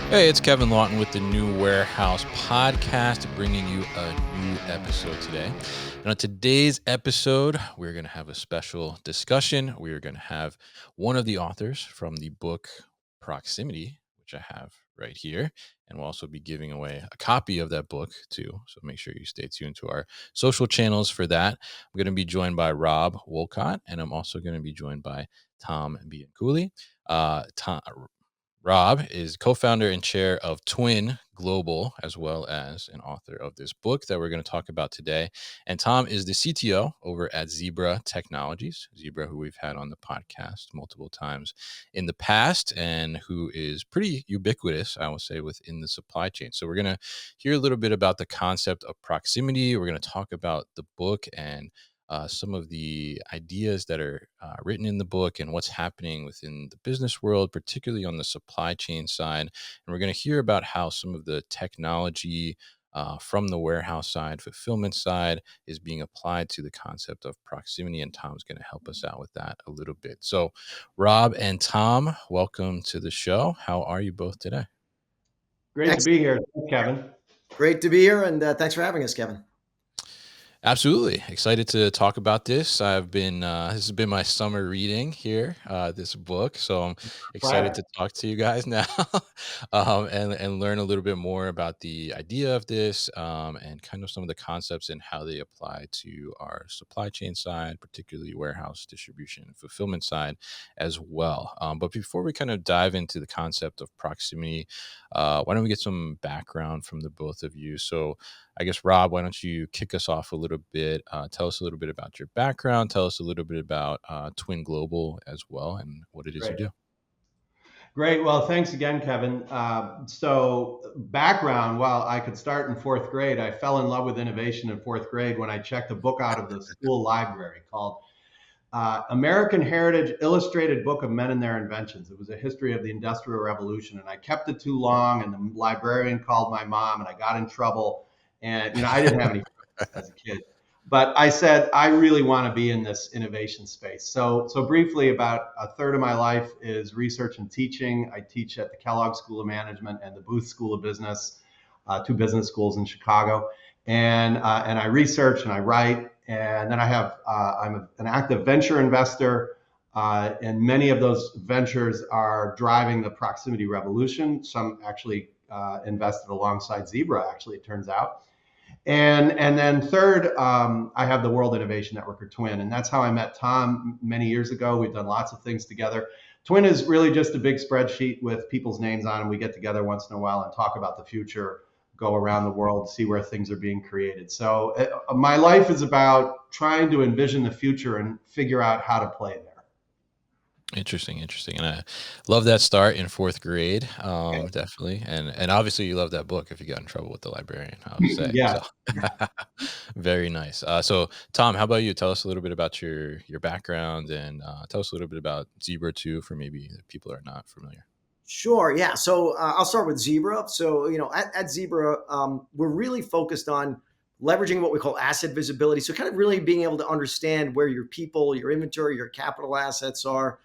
Hey, it's Kevin Lawton with the New Warehouse Podcast, bringing you a new episode today. And on today's episode, we're going to have a special discussion. We are going to have one of the authors from the book Proximity, which I have right here. And we'll also be giving away a copy of that book too. So make sure you stay tuned to our social channels for that. I'm going to be joined by Rob Wolcott, and I'm also going to be joined by Tom Bianculli. Rob is co-founder and chair of Twin Global, as well as an author of this book that we're going to talk about today. And Tom is the CTO over at Zebra Technologies, Zebra, who we've had on the podcast multiple times in the past, and who is pretty ubiquitous, I will say, within the supply chain. So we're going to hear a little bit about the concept of proximity. We're going to talk about the book and some of the ideas that are written in the book and what's happening within the business world, particularly on the supply chain side. And we're going to hear about how some of the technology from the warehouse side, fulfillment side, is being applied to the concept of proximity. And Tom's going to help us out with that a little bit. So, Rob and Tom, welcome to the show. How are you both today? Great to Excellent. be here. Thanks, Kevin. Great to be here, and thanks for having us, Kevin. Absolutely. Excited to talk about this. This has been my summer reading here, this book. So I'm excited Right. to talk to you guys now and learn a little bit more about the idea of this and kind of some of the concepts and how they apply to our supply chain side, particularly warehouse distribution and fulfillment side as well. But before we kind of dive into the concept of proximity, why don't we get some background from the both of you? So I guess, Rob, why don't you kick us off a little bit? Tell us a little bit about your background. Tell us a little bit about Twin Global as well and what it is you Great. do. Great. Well, thanks again, Kevin. So, background, well, I could start in fourth grade. I fell in love with innovation in fourth grade when I checked a book out of the school library called American Heritage Illustrated Book of Men and Their Inventions. It was a history of the Industrial Revolution. And I kept it too long, and the librarian called my mom, and I got in trouble. And, I didn't have any friends as a kid. But I said, I really want to be in this innovation space. So briefly, about a third of my life is research and teaching. I teach at the Kellogg School of Management and the Booth School of Business, two business schools in Chicago. And I research and I write. And then I'm an active venture investor. And many of those ventures are driving the proximity revolution. Some actually invested alongside Zebra, actually, it turns out. And then third, I have the World Innovation Network, or Twin, and that's how I met Tom many years ago. We've done lots of things together. Twin is really just a big spreadsheet with people's names on, and we get together once in a while and talk about the future, go around the world, see where things are being created. So my life is about trying to envision the future and figure out how to play there. Interesting. And I love that start in fourth grade, Okay. definitely. And obviously you love that book if you got in trouble with the librarian, I would say. Yeah. So very nice. So Tom, how about you? Tell us a little bit about your background and tell us a little bit about Zebra too, for maybe the people who are not familiar. Sure, yeah. So I'll start with Zebra. So at Zebra, we're really focused on leveraging what we call asset visibility. So kind of really being able to understand where your people, your inventory, your capital assets are,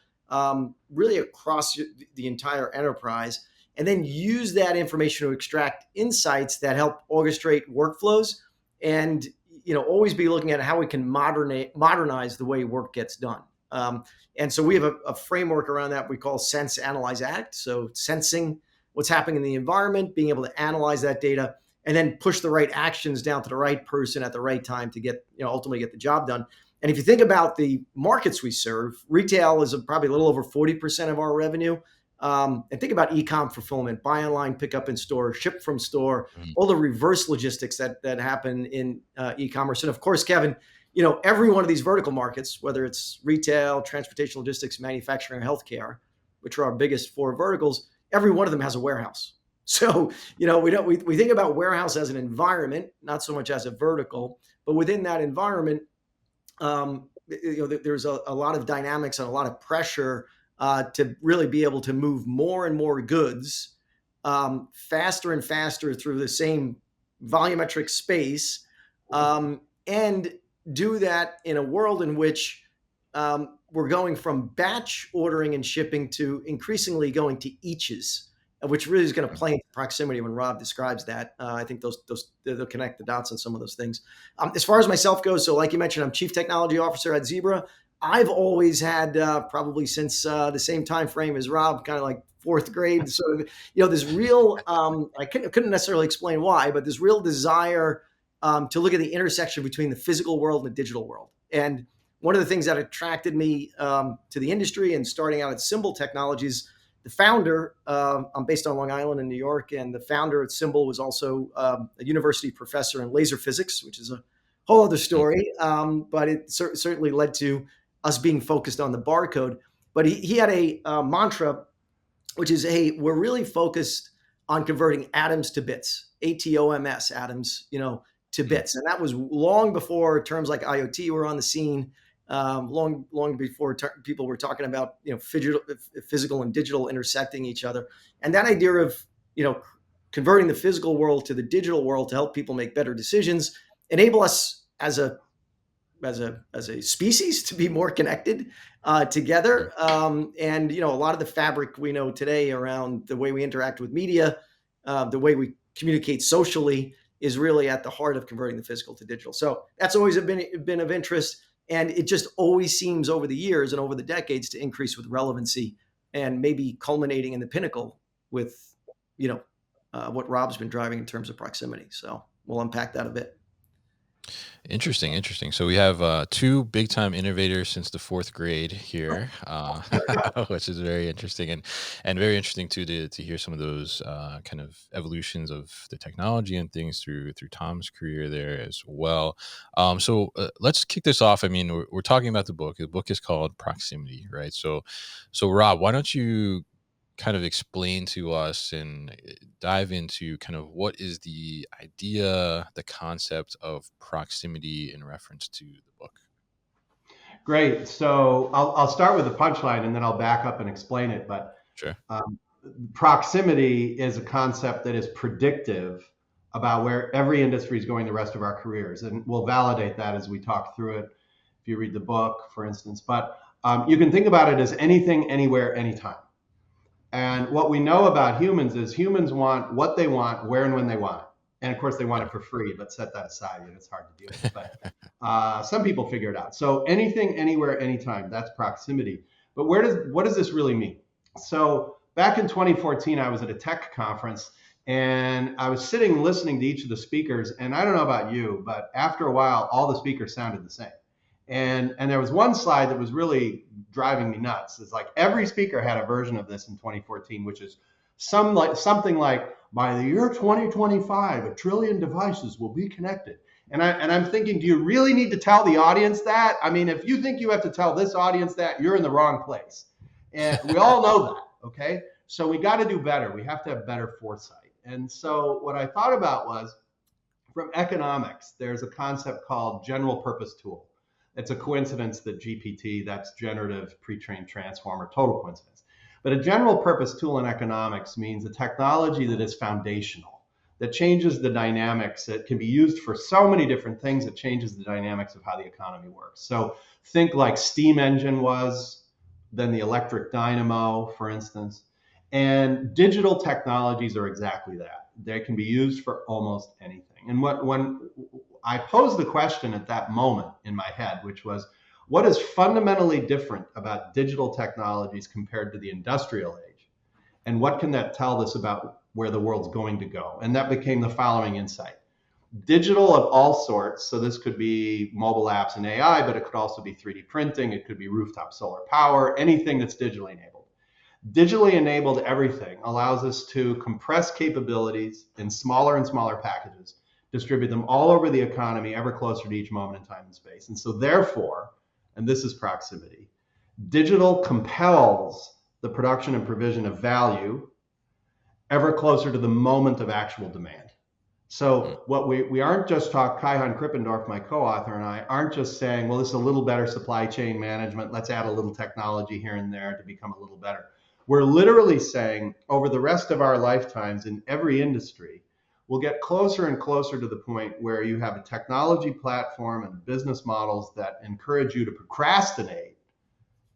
really across the entire enterprise, and then use that information to extract insights that help orchestrate workflows, and always be looking at how we can modernize the way work gets done. And so we have a framework around that we call Sense, Analyze, Act. So sensing what's happening in the environment, being able to analyze that data, and then push the right actions down to the right person at the right time to get, ultimately get the job done. And if you think about the markets we serve, retail is probably a little over 40% of our revenue. And think about e-com fulfillment, buy online, pick up in store, ship from store, Mhm. all the reverse logistics that happen in e-commerce. And of course, Kevin, every one of these vertical markets, whether it's retail, transportation, logistics, manufacturing, or healthcare, which are our biggest four verticals, every one of them has a warehouse. So, we think about warehouse as an environment, not so much as a vertical, but within that environment, there's a lot of dynamics and a lot of pressure to really be able to move more and more goods faster and faster through the same volumetric space, and do that in a world in which we're going from batch ordering and shipping to increasingly going to eaches. which really is going to play into proximity when Rob describes that. I think they'll connect the dots on some of those things. As far as myself goes, so like you mentioned, I'm Chief Technology Officer at Zebra. I've always had, probably since the same time frame as Rob, kind of like fourth grade, sort of, this real, I couldn't necessarily explain why, but this real desire to look at the intersection between the physical world and the digital world. And one of the things that attracted me to the industry and starting out at Symbol Technologies, the founder, I'm based on Long Island in New York, and the founder at Symbol was also a university professor in laser physics, which is a whole other story. But it certainly led to us being focused on the barcode. But he had a mantra, which is, hey, we're really focused on converting atoms to bits, ATOMS, atoms, to bits. And that was long before terms like IoT were on the scene, long before people were talking about, physical and digital intersecting each other. And that idea of, converting the physical world to the digital world to help people make better decisions, enable us as a species to be more connected together. And, a lot of the fabric we know today around the way we interact with media, the way we communicate socially, is really at the heart of converting the physical to digital. So that's always been of interest. And it just always seems over the years and over the decades to increase with relevancy, and maybe culminating in the pinnacle with, what Rob's been driving in terms of proximity. So we'll unpack that a bit. Interesting. So we have two big time innovators since the fourth grade here, which is very interesting, and very interesting too to hear some of those kind of evolutions of the technology and things through Tom's career there as well. So let's kick this off. I mean, we're talking about the book. The book is called Proximity, right? So Rob, why don't you kind of explain to us and dive into kind of what is the idea, the concept of proximity in reference to the book? Great. So I'll start with the punchline and then I'll back up and explain it. But Sure. Proximity is a concept that is predictive about where every industry is going the rest of our careers. And we'll validate that as we talk through it, if you read the book, for instance. But you can think about it as anything, anywhere, anytime. And what we know about humans is humans want what they want, where and when they want it. And of course, they want it for free, but set that aside. It's hard to deal with. But some people figure it out. So anything, anywhere, anytime, that's proximity. But what does this really mean? So back in 2014, I was at a tech conference and I was sitting listening to each of the speakers. And I don't know about you, but after a while, all the speakers sounded the same. And there was one slide that was really driving me nuts. It's like every speaker had a version of this in 2014, which is something like, by the year 2025, 1 trillion devices will be connected. And I'm thinking, do you really need to tell the audience that? I mean, if you think you have to tell this audience that, you're in the wrong place. And we all know that, okay? So we got to do better. We have to have better foresight. And so what I thought about was, from economics, there's a concept called general purpose tool. It's a coincidence that GPT, that's generative pre-trained transformer, total coincidence. But a general purpose tool in economics means a technology that is foundational, that changes the dynamics. It can be used for so many different things. It changes the dynamics of how the economy works. So think like steam engine was, then the electric dynamo, for instance. And digital technologies are exactly that. They can be used for almost anything. And when I posed the question at that moment in my head, which was, what is fundamentally different about digital technologies compared to the industrial age? And what can that tell us about where the world's going to go? And that became the following insight. Digital of all sorts, so this could be mobile apps and AI, but it could also be 3D printing, it could be rooftop solar power, anything that's digitally enabled. Digitally enabled everything allows us to compress capabilities in smaller and smaller packages, distribute them all over the economy, ever closer to each moment in time and space. And so therefore, and this is proximity, digital compels the production and provision of value ever closer to the moment of actual demand. So what we aren't just talking, Kai-Han Krippendorf, my co-author, and I aren't just saying, well, this is a little better supply chain management. Let's add a little technology here and there to become a little better. We're literally saying over the rest of our lifetimes in every industry, we'll get closer and closer to the point where you have a technology platform and business models that encourage you to procrastinate,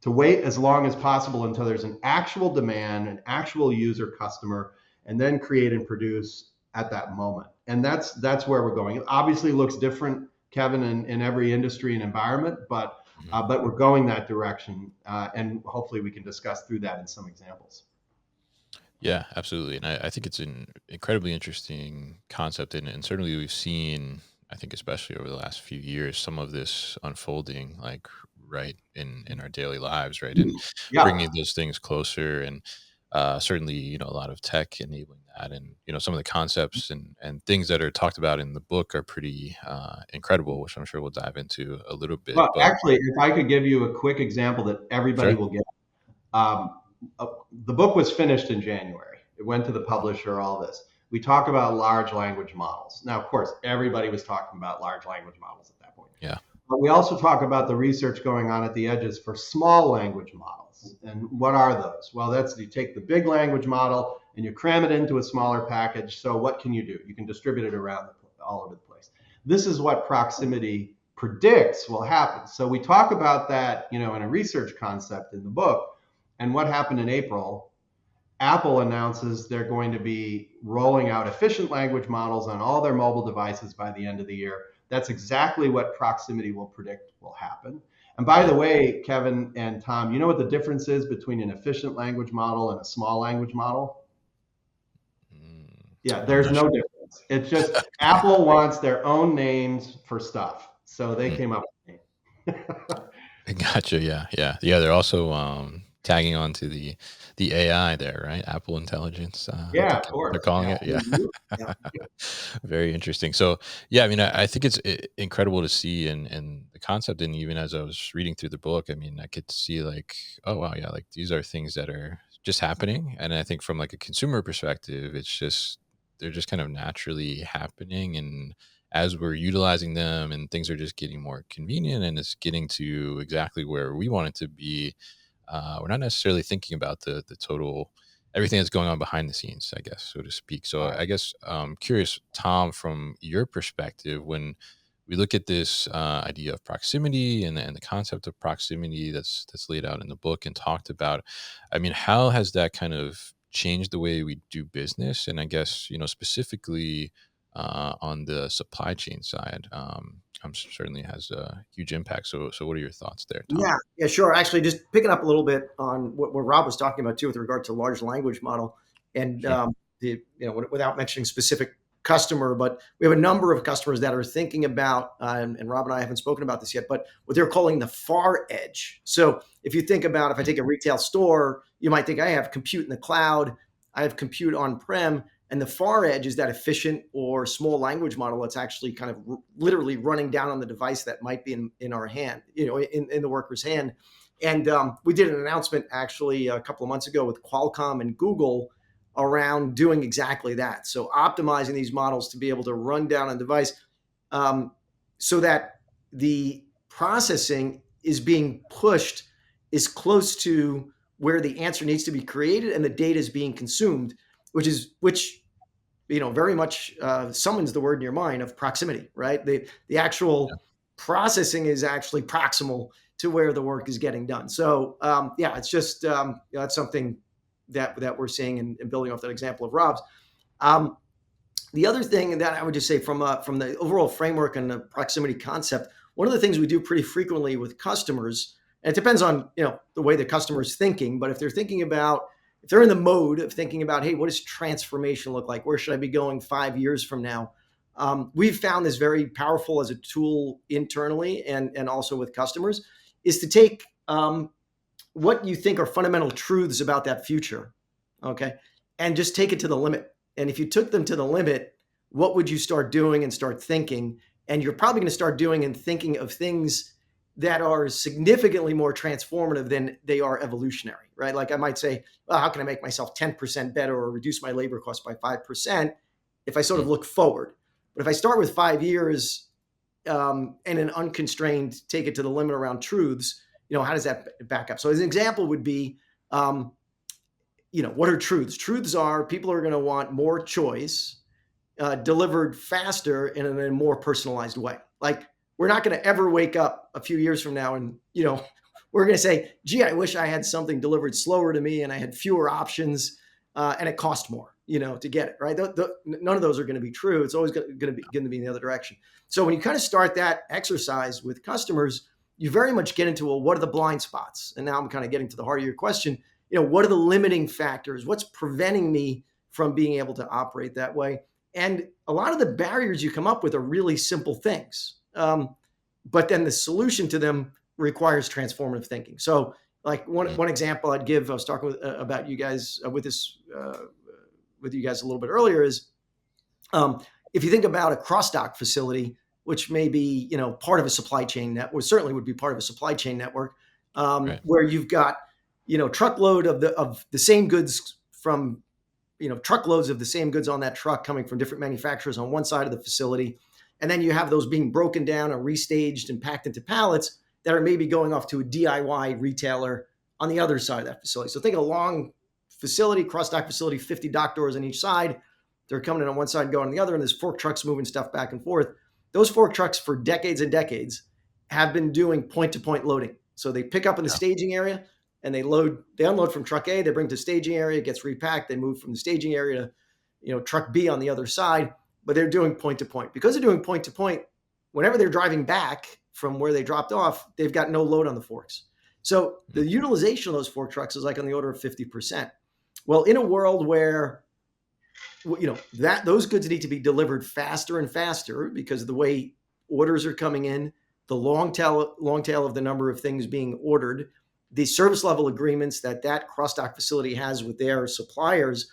to wait as long as possible until there's an actual demand, an actual user customer, and then create and produce at that moment. And that's where we're going. It obviously looks different, Kevin, in every industry and environment, but we're going that direction, and hopefully we can discuss through that in some examples. Yeah, absolutely. And I think it's an incredibly interesting concept. And certainly we've seen, I think, especially over the last few years, some of this unfolding like right in our daily lives, right? And Yeah. bringing those things closer. And certainly, a lot of tech enabling that. And, some of the concepts and things that are talked about in the book are pretty incredible, which I'm sure we'll dive into a little bit. Well, But actually, if I could give you a quick example that everybody sure. will get. Um, the book was finished in January. It went to the publisher, all this. We talk about large language models. Now, of course, everybody was talking about large language models at that point. Yeah. But we also talk about the research going on at the edges for small language models. And what are those? Well, that's you take the big language model and you cram it into a smaller package. So what can you do? You can distribute it around all over the place. This is what proximity predicts will happen. So we talk about that, in a research concept in the book. And what happened in April? Apple announces they're going to be rolling out efficient language models on all their mobile devices by the end of the year. That's exactly what proximity will predict will happen. And by the way, Kevin and Tom, you know what the difference is between an efficient language model and a small language model? Yeah, I'm there's not no sure. difference. It's just Apple wants their own names for stuff. So they Mm. came up with a name. Gotcha. Yeah, yeah, yeah. They're also tagging on to the AI there, right? Apple Intelligence. I Yeah, think of they're course. calling Yeah. it. Yeah. Yeah. Very interesting. So, yeah, I mean, I think it's incredible to see and the concept. And even as I was reading through the book, I mean, I could see like, oh wow, yeah, like these are things that are just happening. And I think from like a consumer perspective, it's just they're just kind of naturally happening and as we're utilizing them and things are just getting more convenient and it's getting to exactly where we want it to be, we're not necessarily thinking about the total everything that's going on behind the scenes, I guess, so to speak. So I guess curious, Tom, from your perspective, when we look at this idea of proximity and the concept of proximity that's laid out in the book and talked about, I mean, how has that kind of changed the way we do business? And I guess, specifically on the supply chain side, certainly has a huge impact. So what are your thoughts there, Tom? Yeah, sure. Actually, just picking up a little bit on what Rob was talking about too, with regard to large language model, and Sure. without mentioning specific customer, but we have a number of customers that are thinking about, and Rob and I haven't spoken about this yet, but what they're calling the far edge. So if you think about, if I take a retail store, you might think I have compute in the cloud, I have compute on prem, and the far edge is that efficient or small language model that's actually kind of literally running down on the device that might be in our hand, in the worker's hand. And we did an announcement actually a couple of months ago with Qualcomm and Google around doing exactly that. So optimizing these models to be able to run down on device, so that the processing is being pushed as close to where the answer needs to be created and the data is being consumed, which very much summons the word in your mind of proximity, right? The Yeah. actual processing is actually proximal to where the work is getting done. So it's just that's something that we're seeing and building off that example of Rob's. Um, the other thing that I would just say from the overall framework and the proximity concept, one of the things we do pretty frequently with customers, and it depends on the way the customer is thinking, but if they're in the mode of thinking about, hey, what does transformation look like? Where should I be going 5 years from now? We've found this very powerful as a tool internally and also with customers, is to take what you think are fundamental truths about that future, okay, and just take it to the limit. And if you took them to the limit, what would you start doing and start thinking? And you're probably going to start doing and thinking of things that are significantly more transformative than they are evolutionary, right? Like I might say, well, how can I make myself 10% better or reduce my labor cost by 5% if I sort of Mm. look forward? But if I start with 5 years and an unconstrained take it to the limit around truths, how does that back up? So as an example would be, what are truths? Truths are people are going to want more choice delivered faster and in a more personalized way. Like we're not going to ever wake up a few years from now and, we're going to say, gee, I wish I had something delivered slower to me and I had fewer options and it cost more. to get it right. None of those are going to be true. It's always going to be in the other direction. So when you kind of start that exercise with customers, you very much get into, well, what are the blind spots? And now I'm kind of getting to the heart of your question. What are the limiting factors? What's preventing me from being able to operate that way? And a lot of the barriers you come up with are really simple things. But then the solution to them requires transformative thinking. So like one example I'd give, I was talking about you guys with you guys a little bit earlier, is if you think about a cross-dock facility, which may be part of a supply chain network, certainly would be part of a supply chain network, Right. where you've got truckload of the same goods from truckloads of the same goods on that truck coming from different manufacturers on one side of the facility, and then you have those being broken down and restaged and packed into pallets that are maybe going off to a DIY retailer on the other side of that facility. So think of a long facility, cross-dock facility, 50 dock doors on each side. They're coming in on one side and going on the other, and there's fork trucks moving stuff back and forth. Those fork trucks for decades and decades have been doing point-to-point loading. So they pick up in the staging area and they unload from truck A, they bring to staging area, it gets repacked, they move from the staging area to truck B on the other side, but they're doing point-to-point. Because they're doing point-to-point, whenever they're driving back from where they dropped off, they've got no load on the forks. So the utilization of those fork trucks is like on the order of 50%. Well, in a world where that those goods need to be delivered faster and faster because of the way orders are coming in, the long tail of the number of things being ordered, the service level agreements that cross-dock facility has with their suppliers,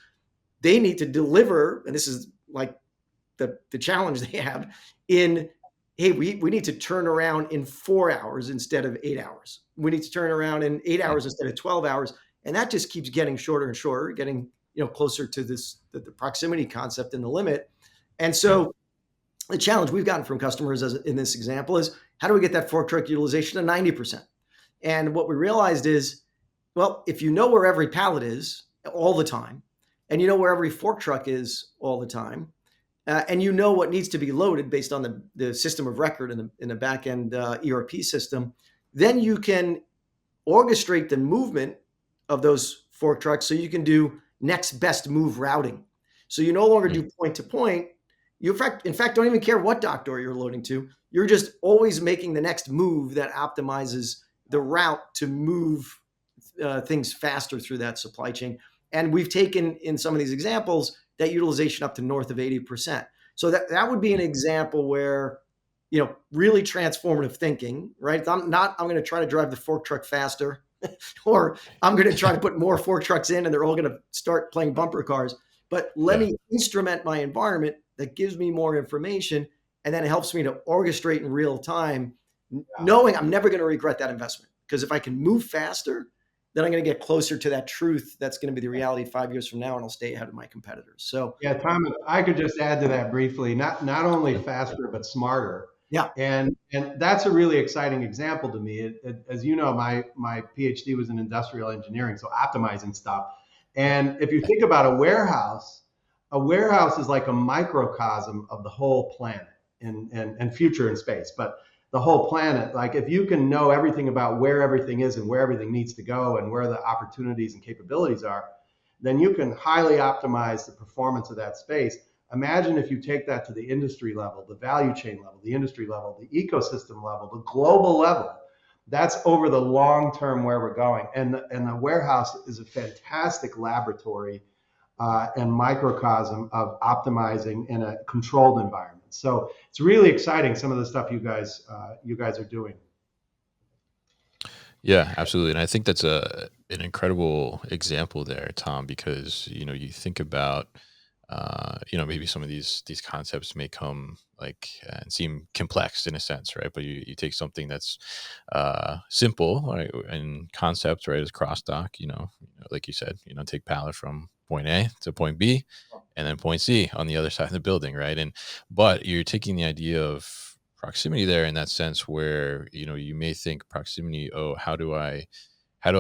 they need to deliver, and this is like the challenge they have in, hey, we need to turn around in 4 hours instead of 8 hours. We need to turn around in 8 hours instead of 12 hours. And that just keeps getting shorter and shorter, getting closer to the proximity concept and the limit. And so the challenge we've gotten from customers in this example is, how do we get that fork truck utilization to 90%? And what we realized is, well, if you know where every pallet is all the time, and you know where every fork truck is all the time, and you know what needs to be loaded based on the system of record in the back end ERP system, then you can orchestrate the movement of those fork trucks so you can do next best move routing. So you no longer do point to point. You in fact don't even care what dock door you're loading to. You're just always making the next move that optimizes the route to move things faster through that supply chain. And we've taken, in some of these examples, that utilization up to north of 80%. So that would be an example where, really transformative thinking, right? I'm going to try to drive the fork truck faster, or I'm going to try to put more fork trucks in and they're all going to start playing bumper cars. But let me instrument my environment that gives me more information, and then it helps me to orchestrate in real time, knowing I'm never going to regret that investment. Because if I can move faster, then I'm going to get closer to that truth that's going to be the reality 5 years from now, and I'll stay ahead of my competitors. So Yeah, Tom, I could just add to that briefly. Not only faster but smarter. yeah, And that's a really exciting example to me. As you know, my PhD was in industrial engineering, so optimizing stuff. And if you think about a warehouse is like a microcosm of the whole planet and future in space. But the whole planet, like if you can know everything about where everything is and where everything needs to go and where the opportunities and capabilities are, then you can highly optimize the performance of that space. Imagine if you take that to the industry level, the value chain level, the industry level, the ecosystem level, the global level. That's over the long term where we're going. And the warehouse is a fantastic laboratory and microcosm of optimizing in a controlled environment. So it's really exciting, some of the stuff you guys are doing. Yeah, absolutely. And I think that's an incredible example there, Tom, because you think about maybe some of these concepts may come like and seem complex in a sense, right? But you take something that's simple, right, in concept, right, as cross-dock, like you said, take pallet from point A to point B and then point C on the other side of the building, right? But you're taking the idea of proximity there in that sense where you may think proximity, oh, how do I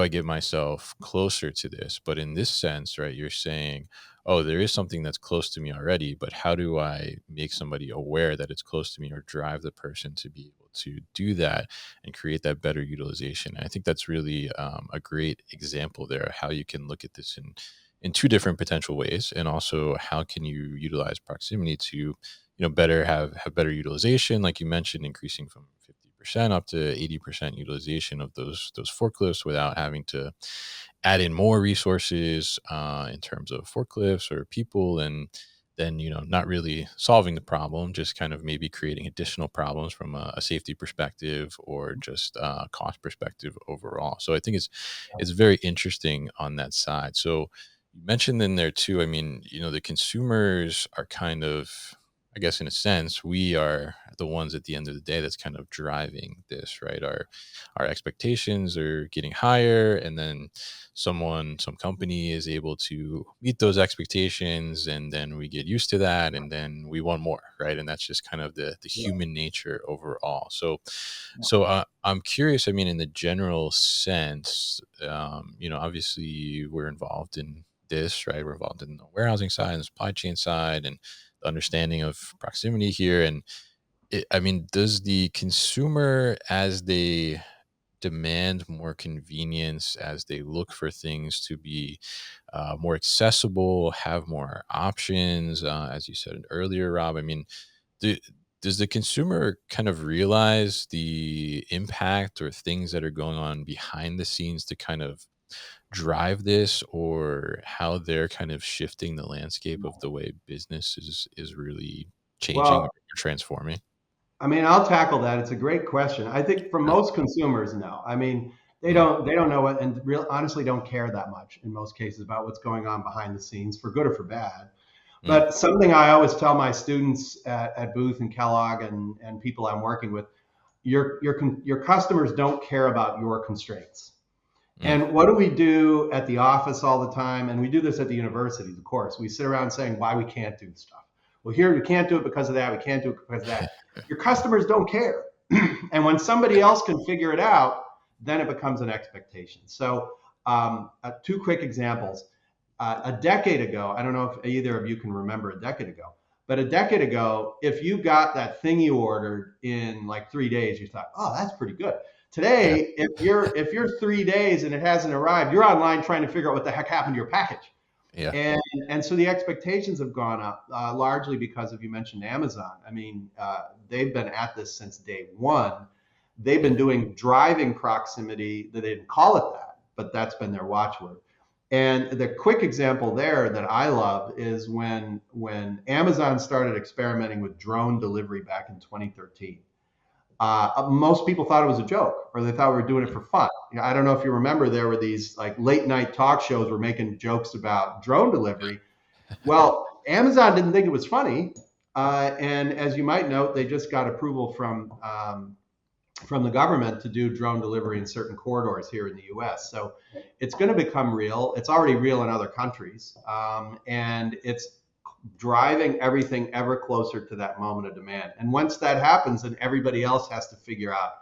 get myself closer to this? But in this sense, right, you're saying, oh, there is something that's close to me already, but how do I make somebody aware that it's close to me, or drive the person to be able to do that and create that better utilization? And I think that's really a great example there of how you can look at this in two different potential ways, and also how can you utilize proximity to, better have better utilization, like you mentioned, increasing from 50% up to 80% utilization of those forklifts without having to add in more resources in terms of forklifts or people, and then not really solving the problem, just kind of maybe creating additional problems from a safety perspective or just cost perspective overall. So I think it's very interesting on that side. So you mentioned in there too, I mean, the consumers are kind of, I guess in a sense, we are the ones at the end of the day that's kind of driving this, right? Our expectations are getting higher, and then some company is able to meet those expectations, and then we get used to that, and then we want more, right? And that's just kind of the Yeah. human nature overall. So I'm curious, I mean, in the general sense, obviously we're involved in this, right? We're involved in the warehousing side and the supply chain side and the understanding of proximity here. And I mean, does the consumer, as they demand more convenience, as they look for things to be more accessible, have more options, as you said earlier, Rob, I mean, do, does the consumer kind of realize the impact or things that are going on behind the scenes to kind of drive this, or how they're kind of shifting the landscape of the way business is really changing or Well, transforming? I mean, I'll tackle that. It's a great question. I think for Yeah. most consumers, no. I mean, Mm, they don't know what, and real honestly don't care that much in most cases about what's going on behind the scenes, for good or for bad. mm, But something I always tell my students at Booth and Kellogg and people I'm working with, your customers don't care about your constraints. mm, And what do we do at the office all the time? And we do this at the universities, of course. We sit around saying why we can't do stuff. Well, here we can't do it because of that. We can't do it because of that. Your customers don't care. And when somebody else can figure it out, then it becomes an expectation. So, two quick examples. A decade ago, I don't know if either of you can remember a decade ago, but a decade ago, if you got that thing you ordered in like 3 days, you thought, "Oh, that's pretty good." yeah, Today, if you're 3 days and it hasn't arrived, you're online trying to figure out what the heck happened to your package. yeah, And so the expectations have gone up, largely because of, you mentioned Amazon. I mean, they've been at this since day one. They've been mm, doing driving proximity. They didn't call it that, but that's been their watchword. And the quick example there that I love is when Amazon started experimenting with drone delivery back in 2013. Most people thought it was a joke, or they thought we were doing it mm, for fun. I don't know if you remember, there were these like late night talk shows were making jokes about drone delivery. Well, Amazon didn't think it was funny, and as you might note, they just got approval from the government to do drone delivery in certain corridors here in the U.S. So it's going to become real. It's already real in other countries, and it's driving everything ever closer to that moment of demand. And once that happens, then everybody else has to figure out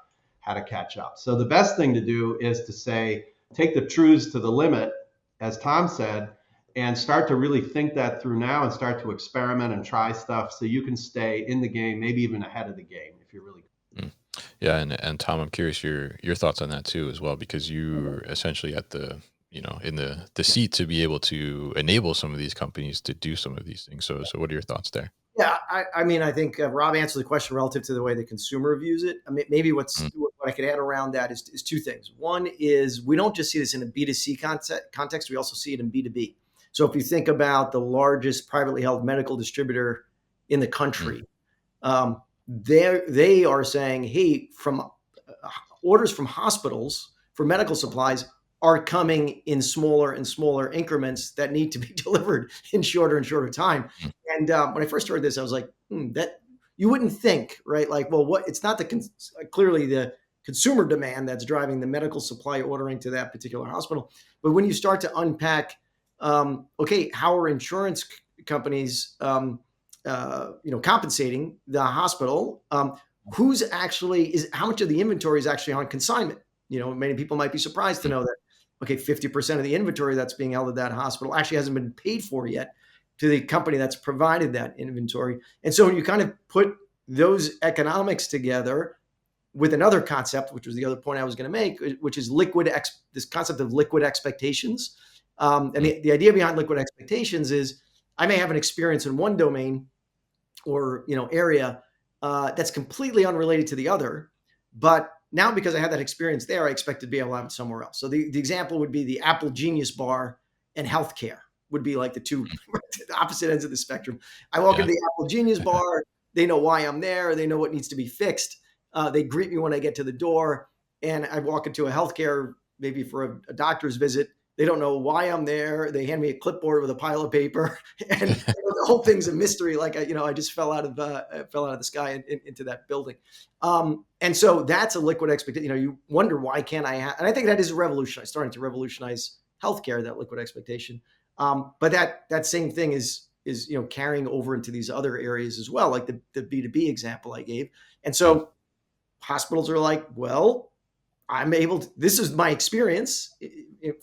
how to catch up. So the best thing to do is to say, take the truths to the limit, as Tom said, and start to really think that through now and start to experiment and try stuff so you can stay in the game, maybe even ahead of the game if you're really. mm. Yeah, and Tom, I'm curious your thoughts on that too as well, because you're essentially at the, in the seat to be able to enable some of these companies to do some of these things. So what are your thoughts there? Yeah, I mean, I think Rob answered the question relative to the way the consumer views it. I mean, maybe Mm, what I could add around that is two things. One is we don't just see this in a B2C context, we also see it in B2B. So if you think about the largest privately held medical distributor in the mm, country, they are saying, hey, from orders from hospitals for medical supplies are coming in smaller and smaller increments that need to be delivered in shorter and shorter time. mm, And when I first heard this, I was like, that you wouldn't think, right? Like, well, what? It's not clearly the consumer demand that's driving the medical supply ordering to that particular hospital. But when you start to unpack, okay, how are insurance companies, compensating the hospital? Who's actually is how much of the inventory is actually on consignment? Many people might be surprised to mm, know that, okay, 50% of the inventory that's being held at that hospital actually hasn't been paid for yet to the company that's provided that inventory. And so when you kind of put those economics together with another concept, which was the other point I was going to make, which is this concept of liquid expectations. And the idea behind liquid expectations is I may have an experience in one domain or area that's completely unrelated to the other, but now because I had that experience there, I expect to be able to have it somewhere else. So the example would be the Apple Genius Bar and healthcare would be like the two opposite ends of the spectrum. I walk Yeah. into the Apple Genius Bar, they know why I'm there, they know what needs to be fixed. They greet me when I get to the door, and I walk into a healthcare, maybe for a doctor's visit. They don't know why I'm there. They hand me a clipboard with a pile of paper, and the whole thing's a mystery. Like I just fell out of the sky into that building. And so that's a liquid expectation. You wonder why can't I have? And I think that is starting to revolutionize healthcare. That liquid expectation. But that same thing is carrying over into these other areas as well, like the B2B example I gave. And Yeah. so hospitals are like, well, I'm able to, this is my experience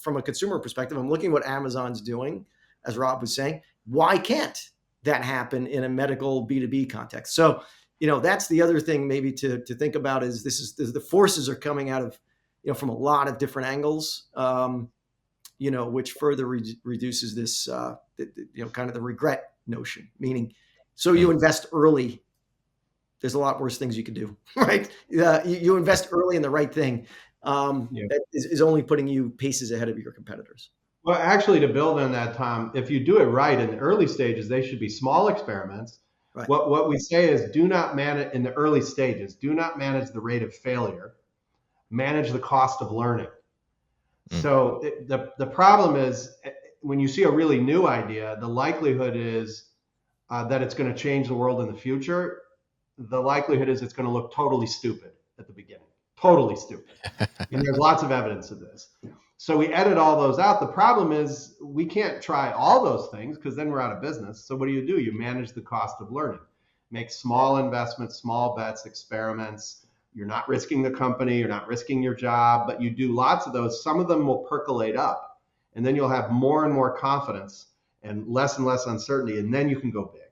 from a consumer perspective. I'm looking at what Amazon's doing, as Rob was saying. Why can't that happen in a medical B2B context? So, that's the other thing maybe to think about is the forces are coming out of, from a lot of different angles, which further reduces this, kind of the regret notion, meaning, so you invest early, there's a lot worse things you could do, right? You invest early in the right thing. Yeah. That is only putting you paces ahead of your competitors. Well, actually, to build on that, Tom, if you do it right in the early stages, they should be small experiments. Right. What we say is do not manage in the early stages, do not manage the rate of failure, manage the cost of learning. So the problem is when you see a really new idea, the likelihood is that it's going to change the world in the future. The likelihood is it's going to look totally stupid at the beginning, totally stupid. And there's lots of evidence of this. So we edit all those out. The problem is we can't try all those things because then we're out of business. So what do? You manage the cost of learning, make small investments, small bets, experiments. You're not risking the company, you're not risking your job, but you do lots of those. Some of them will percolate up, and then you'll have more and more confidence and less uncertainty, and then you can go big.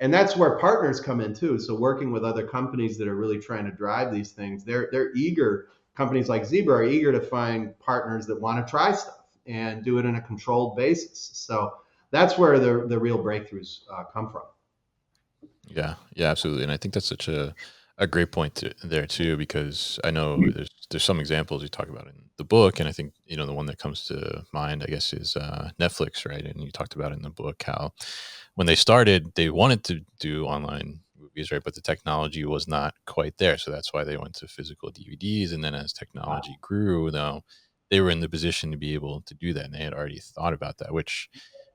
And that's where partners come in too. So working with other companies that are really trying to drive these things, they're eager. Companies like Zebra are eager to find partners that want to try stuff and do it in a controlled basis. So that's where the real breakthroughs come from. Yeah, yeah, absolutely. And I think that's such a great point there too, because I know there's some examples you talk about in the book, and I think the one that comes to mind, I guess, is Netflix, right? And you talked about in the book how when they started, they wanted to do online movies, right? But the technology was not quite there, so that's why they went to physical DVDs. And then as technology grew, though, they were in the position to be able to do that, and they had already thought about that, which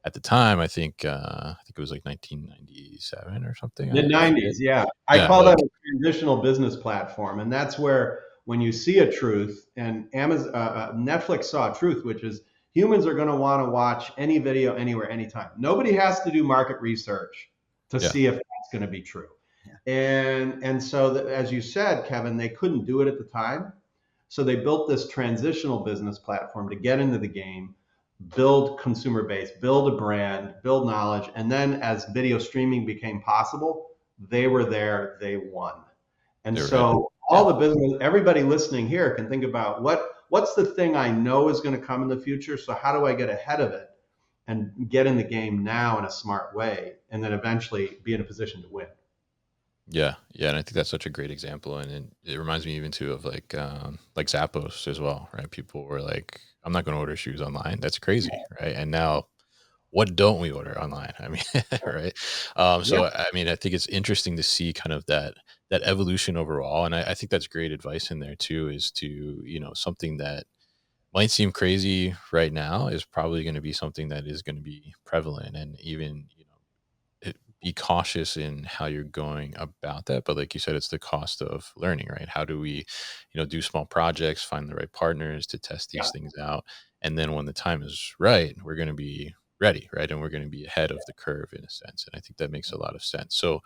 at the time, I think it was like 1997 or something. Mid I forget. 90s, yeah. I Yeah, call that like a transitional business platform. And that's where when you see a truth, and Netflix saw a truth, which is humans are going to want to watch any video anywhere, anytime. Nobody has to do market research to yeah, see if that's going to be true. And so, as you said, Kevin, they couldn't do it at the time. So they built this transitional business platform to get into the game, build consumer base, build a brand, build knowledge. And then as video streaming became possible, they were there, they won. And they were ahead. so all Yeah, the business, everybody listening here can think about what's the thing I know is going to come in the future. So how do I get ahead of it and get in the game now in a smart way, and then eventually be in a position to win? yeah, yeah. And I think that's such a great example, and it reminds me even too of like Zappos as well, right? People were like, "I'm not going to order shoes online. That's crazy," right? And now what don't we order online? I mean, right? Yeah. So I mean, I think it's interesting to see kind of that evolution overall, and I think that's great advice in there too. Is to something that might seem crazy right now is probably going to be something that is going to be prevalent, and even be cautious in how you're going about that. But like you said, it's the cost of learning, right? How do we do small projects, find the right partners to test Yeah. these things out, and then when the time is right, we're going to be ready, right? And we're going to be ahead of the curve in a sense, and I think that makes a lot of sense. So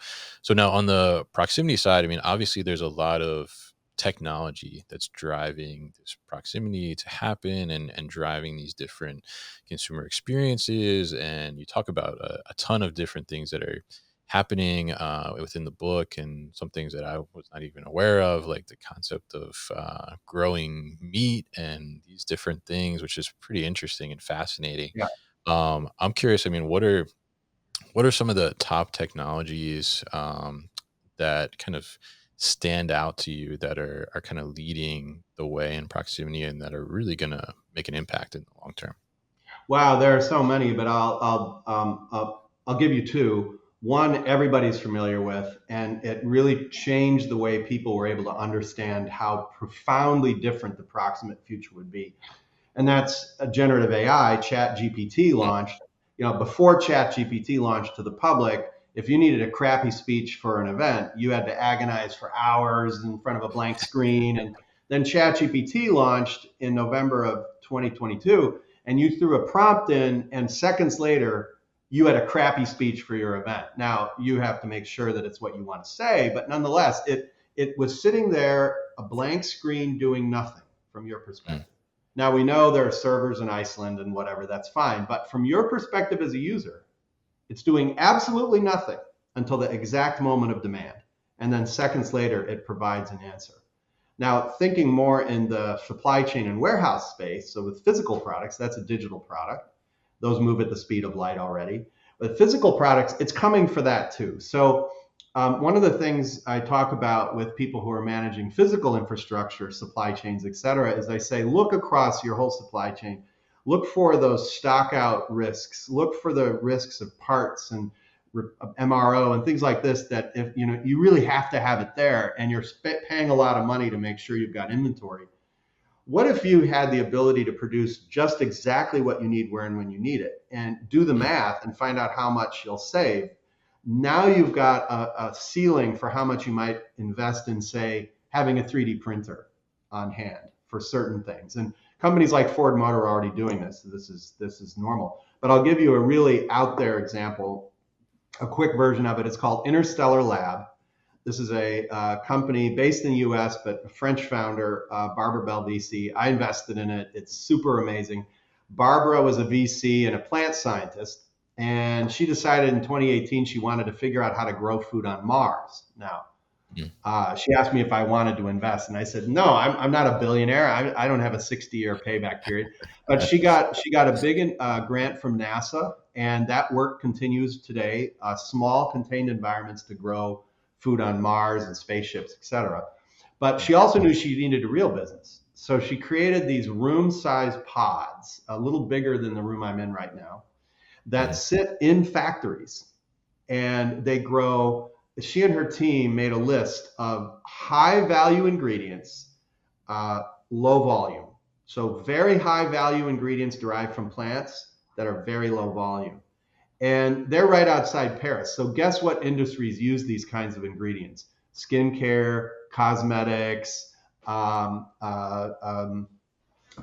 now on the proximity side, I mean, obviously there's a lot of technology that's driving this proximity to happen, and driving these different consumer experiences. And you talk about a ton of different things that are happening within the book, and some things that I was not even aware of, like the concept of growing meat and these different things, which is pretty interesting and fascinating. Yeah. I'm curious. I mean, what are some of the top technologies that kind of stand out to you that are kind of leading the way in proximity and that are really going to make an impact in the long term? Wow, there are so many, but I'll give you two. One everybody's familiar with, and it really changed the way people were able to understand how profoundly different the proximate future would be, and that's a generative AI. Chat GPT Mm, launched. Before Chat GPT launched to the public, if you needed a crappy speech for an event, you had to agonize for hours in front of a blank screen. And then Chat GPT launched in November of 2022, and you threw a prompt in, and seconds later, you had a crappy speech for your event. Now you have to make sure that it's what you want to say, but nonetheless, it was sitting there, a blank screen, doing nothing from your mm, perspective. Now we know there are servers in Iceland and whatever, that's fine. But from your perspective as a user, it's doing absolutely nothing until the exact moment of demand. And then seconds later, it provides an answer. Now, thinking more in the supply chain and warehouse space, so with physical products, that's a digital product. Those move at the speed of light already. But physical products, it's coming for that too. So one of the things I talk about with people who are managing physical infrastructure, supply chains, et cetera, is I say, look across your whole supply chain. Look for those stock out risks. Look for the risks of parts and MRO and things like this that if you really have to have it there and you're paying a lot of money to make sure you've got inventory. What if you had the ability to produce just exactly what you need where and when you need it and do the mm, math and find out how much you'll save? Now you've got a ceiling for how much you might invest in, say, having a 3D printer on hand for certain things. And companies like Ford Motor are already doing this. So this is normal. But I'll give you a really out there example, a quick version of it. It's called Interstellar Lab. This is a company based in the US, but a French founder, Barbara Bell VC. I invested in it. It's super amazing. Barbara was a VC and a plant scientist, and she decided in 2018 she wanted to figure out how to grow food on Mars. Now, mm, she asked me if I wanted to invest, and I said, no, I'm not a billionaire. I don't have a 60-year payback period. But she got a big grant from NASA, and that work continues today. Small contained environments to grow food on Mars and spaceships, et cetera. But she also knew she needed a real business. So she created these room-sized pods, a little bigger than the room I'm in right now, that mm, sit in factories, and they grow. She and her team made a list of high value ingredients, low volume. So very high value ingredients derived from plants that are very low volume. And they're right outside Paris. So guess what industries use these kinds of ingredients? Skincare, cosmetics, um, uh, um,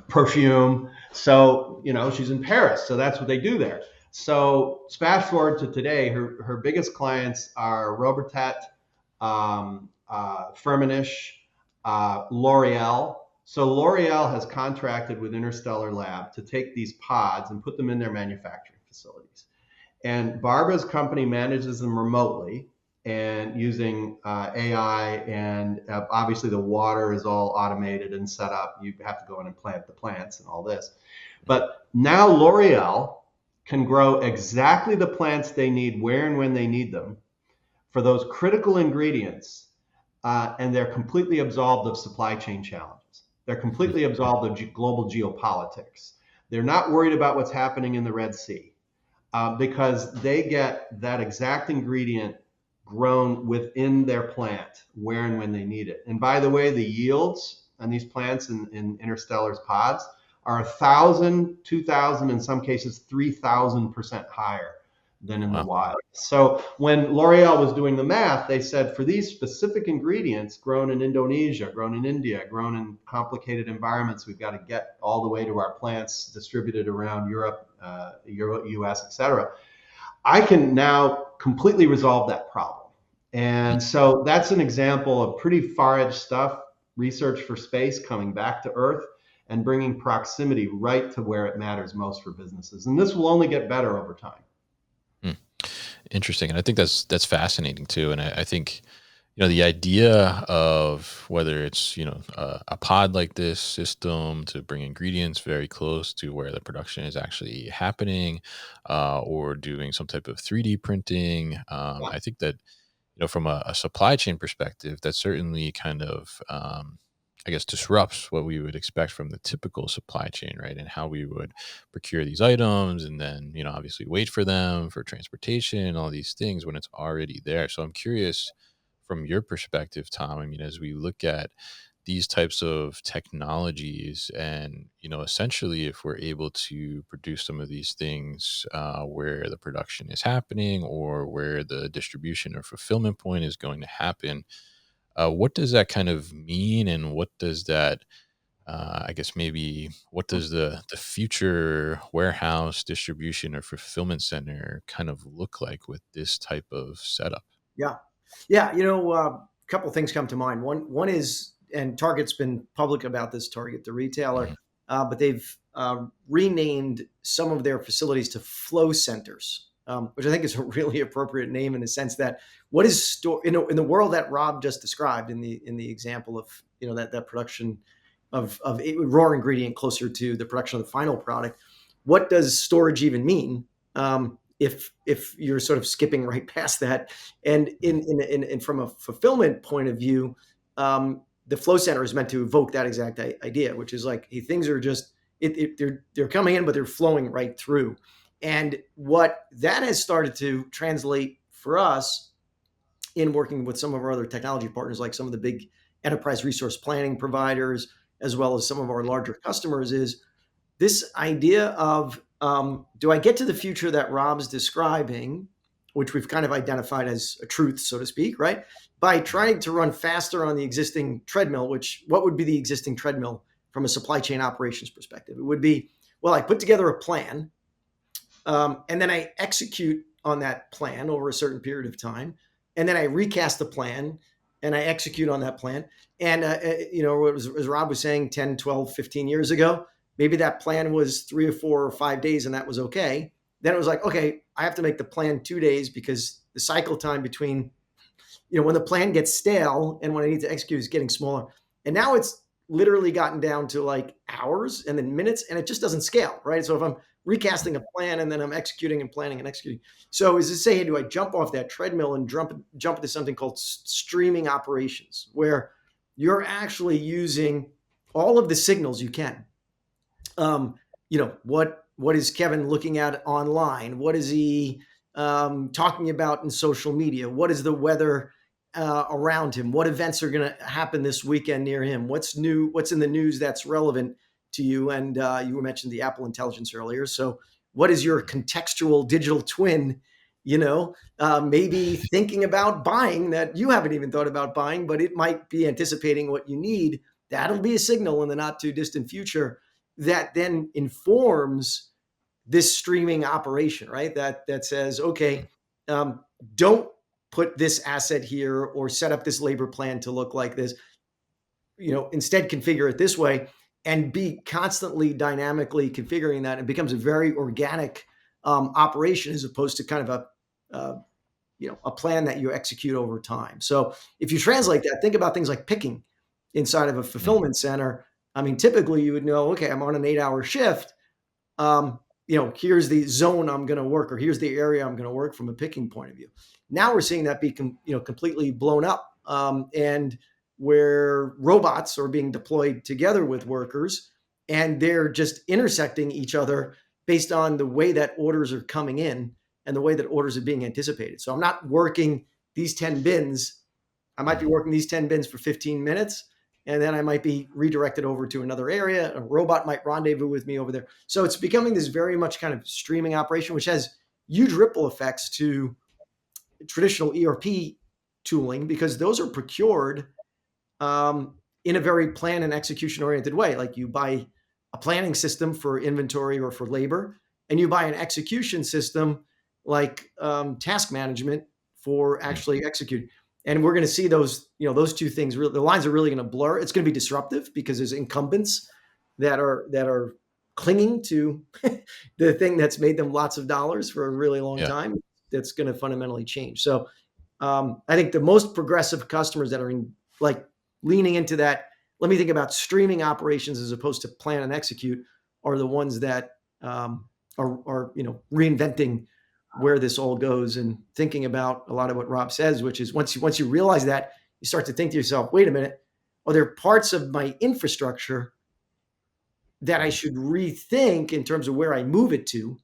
perfume. So, she's in Paris. So that's what they do there. So fast forward to today, her biggest clients are Robertet, Firmenich, L'Oreal. So L'Oreal has contracted with Interstellar Lab to take these pods and put them in their manufacturing facilities. And Barbara's company manages them remotely and using AI, and obviously the water is all automated and set up. You have to go in and plant the plants and all this. But now L'Oreal can grow exactly the plants they need where and when they need them for those critical ingredients, and they're completely absolved of supply chain challenges. They're completely absolved of global geopolitics. They're not worried about what's happening in the Red Sea, because they get that exact ingredient grown within their plant where and when they need it. And by the way, the yields on these plants in Interstellar's pods are 1,000, 2,000, in some cases 3,000% higher than in the wow. wild. So when L'Oreal was doing the math, they said for these specific ingredients grown in Indonesia, grown in India, grown in complicated environments, we've got to get all the way to our plants distributed around Europe, US, et cetera. I can now completely resolve that problem. Mm, And so that's an example of pretty far edge stuff, research for space coming back to Earth and bringing proximity right to where it matters most for businesses. And this will only get better over time. mm. Interesting, and I think that's fascinating too. And I think the idea of whether it's a pod like this system to bring ingredients very close to where the production is actually happening, or doing some type of 3D printing. I think that from a supply chain perspective, that certainly kind of, I guess, disrupts what we would expect from the typical supply chain, right? And how we would procure these items and then, obviously wait for them for transportation, all these things when it's already there. So I'm curious from your perspective, Tom. I mean, as we look at these types of technologies and essentially if we're able to produce some of these things where the production is happening or where the distribution or fulfillment point is going to happen, what does that kind of mean, and what does that I guess maybe what does the future warehouse distribution or fulfillment center kind of look like with this type of setup? Yeah, yeah. A couple of things come to mind. One is, and Target's been public about this. Target, the retailer, Mhm. but they've renamed some of their facilities to flow centers, which I think is a really appropriate name in the sense that what is store in the world that Rob just described in the example of that production of raw ingredient closer to the production of the final product. What does storage even mean? If you're sort of skipping right past that, and in from a fulfillment point of view, the flow center is meant to evoke that exact idea, which is like, hey, things are just they're coming in, but they're flowing right through. And what that has started to translate for us in working with some of our other technology partners, like some of the big enterprise resource planning providers, as well as some of our larger customers, is this idea of do I get to the future that Rob's describing, which we've kind of identified as a truth, so to speak, right? By trying to run faster on the existing treadmill, which what would be the existing treadmill from a supply chain operations perspective? It would be, well, I put together a plan, and then I execute on that plan over a certain period of time. And then I recast the plan and I execute on that plan. And, as Rob was saying, 10, 12, 15 years ago, maybe that plan was 3 or 4 or 5 days and that was okay. Then it was like, okay, I have to make the plan 2 days because the cycle time between, when the plan gets stale and when I need to execute is getting smaller. And now it's literally gotten down to like hours and then minutes, and it just doesn't scale, right? So if I'm recasting a plan and then I'm executing and planning and executing. So is to say, hey, do I jump off that treadmill and jump into something called streaming operations, where you're actually using all of the signals you can. What is Kevin looking at online? What is he talking about in social media? What is the weather around him? What events are going to happen this weekend near him? What's new? What's in the news that's relevant to you? And you mentioned the Apple Intelligence earlier. So, what is your contextual digital twin? Maybe thinking about buying that you haven't even thought about buying, but it might be anticipating what you need. That'll be a signal in the not too distant future that then informs this streaming operation, right? That says, okay, don't put this asset here or set up this labor plan to look like this. Instead configure it this way and be constantly dynamically configuring that. It becomes a very organic operation as opposed to kind of a plan that you execute over time. So if you translate that, think about things like picking inside of a Mhm. fulfillment center. I mean, typically you would know, okay, I'm on an 8-hour shift. Here's the zone I'm going to work, or here's the area I'm going to work from a picking point of view. Now we're seeing that be completely blown up, and where robots are being deployed together with workers, and they're just intersecting each other based on the way that orders are coming in and the way that orders are being anticipated. So I'm not working these 10 bins. I might be Mhm. working these 10 bins for 15 minutes, and then I might be redirected over to another area. A robot might rendezvous with me over there. So it's becoming this very much kind of streaming operation, which has huge ripple effects to traditional ERP tooling because those are procured in a very plan and execution oriented way. Like you buy a planning system for inventory or for labor, and you buy an execution system like task management for Mhm. actually executing. And we're going to see those two things. The lines are really going to blur. It's going to be disruptive because there's incumbents that are clinging to the thing that's made them lots of dollars for a really long Yeah. time. that's going to fundamentally change. So I think the most progressive customers that are leaning into that, let me think about streaming operations as opposed to plan and execute, are the ones that are reinventing where this all goes and thinking about a lot of what Rob says, which is once you realize that, you start to think to yourself, wait a minute, are there parts of my infrastructure that I should rethink in terms of where I move it to?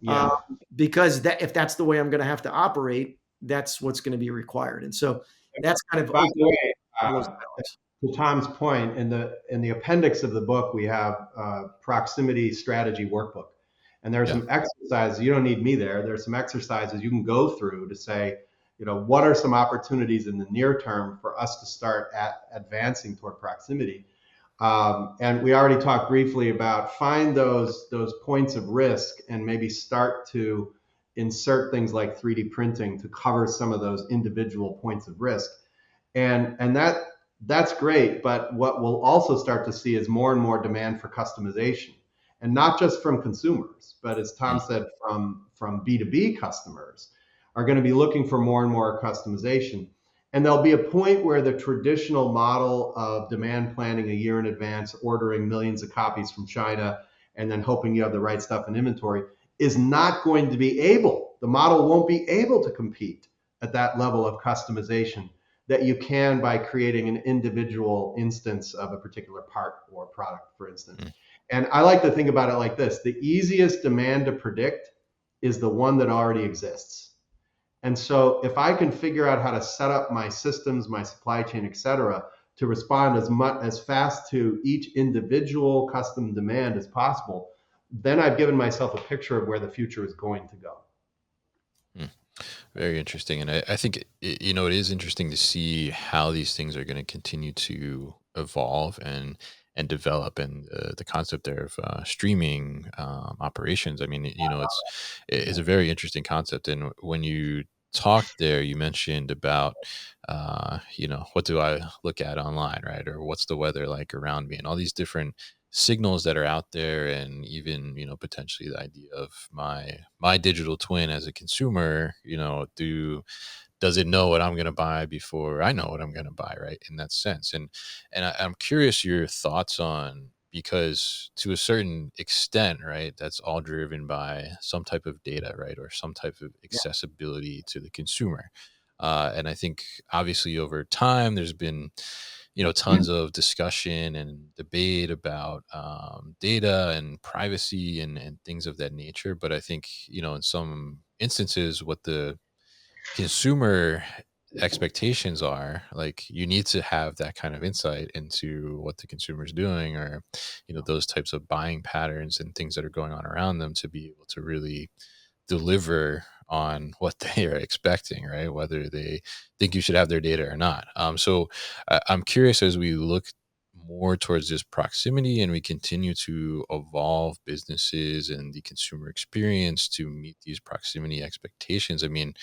Yeah. Because if that's the way I'm going to have to operate, that's what's going to be required. And so that's kind of By open the way, those dialogues. to Tom's point, in the appendix of the book, we have a proximity strategy workbook, and there's Yeah. some exercises. You don't need me there. There's some exercises you can go through to say, what are some opportunities in the near term for us to start advancing toward proximity. And we already talked briefly about find those points of risk and maybe start to insert things like 3D printing to cover some of those individual points of risk. And that's great, but what we'll also start to see is more and more demand for customization, and not just from consumers, but as Tom said, from B2B customers are going to be looking for more and more customization. And there'll be a point where the traditional model of demand planning a year in advance, ordering millions of copies from China, and then hoping you have the right stuff in inventory is not going to be able, the model won't be able to compete at that level of customization that you can by creating an individual instance of a particular part or product, for instance. And I like to think about it like this. The easiest demand to predict is the one that already exists. And so if I can figure out how to set up my systems, my supply chain, et cetera, to respond as fast to each individual custom demand as possible, then I've given myself a picture of where the future is going to go. Very interesting. And I think, it is interesting to see how these things are going to continue to evolve and develop. And the concept there of streaming operations, I mean, it's a very interesting concept. And when you talked there, you mentioned about, what do I look at online, right? Or what's the weather like around me, and all these different signals that are out there. And even potentially the idea of my digital twin as a consumer, does it know what I'm going to buy before I know what I'm going to buy, right, in that sense. And I'm curious your thoughts on, because to a certain extent, right, that's all driven by some type of data, right, or some type of accessibility to the consumer. And I think obviously over time there's been tons of discussion and debate about data and privacy and things of that nature. But I think in some instances, what the consumer expectations are, like, you need to have that kind of insight into what the consumer is doing, or those types of buying patterns and things that are going on around them, to be able to really deliver on what they are expecting, right? Whether they think you should have their data or not. So I'm curious, as we look more towards this proximity and we continue to evolve businesses and the consumer experience to meet these proximity expectations. I mean,